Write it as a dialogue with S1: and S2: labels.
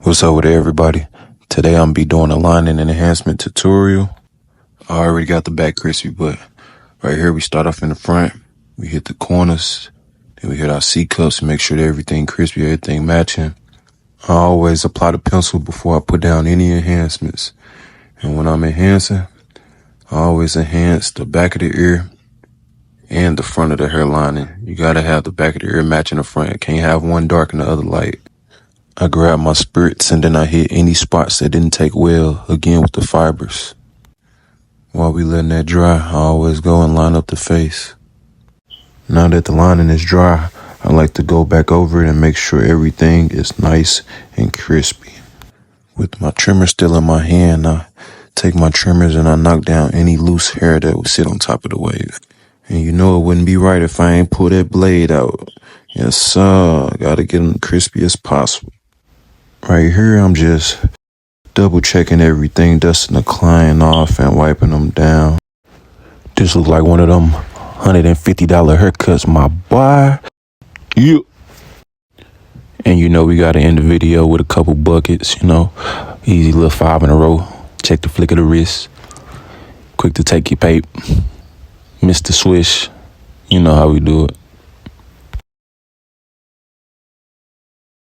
S1: What's up with everybody? Today I'm be doing a lining and enhancement tutorial. I already got the back crispy, but right here we start off in the front. We hit the corners, then we hit our C cups and make sure that everything crispy, everything matching. I always apply the pencil before I put down any enhancements. And when I'm enhancing, I always enhance the back of the ear and the front of the hair lining. You gotta have the back of the ear matching the front. Can't have one dark and the other light. I grab my spirits and then I hit any spots that didn't take well, again with the fibers. While we letting that dry, I always go and line up the face. Now that the lining is dry, I like to go back over it and make sure everything is nice and crispy. With my trimmer still in my hand, I take my trimmers and I knock down any loose hair that would sit on top of the wave. And you know it wouldn't be right if I ain't pull that blade out. Yes sir, gotta get them crispy as possible. Right here, I'm just double checking everything, dusting the client off and wiping them down. This looks like one of them $150 haircuts, my boy. Yeah. And you know we gotta end the video with a couple buckets, easy little 5 in a row. Check the flick of the wrist. Quick to take your pape. Mr. Swish. You know how we do it.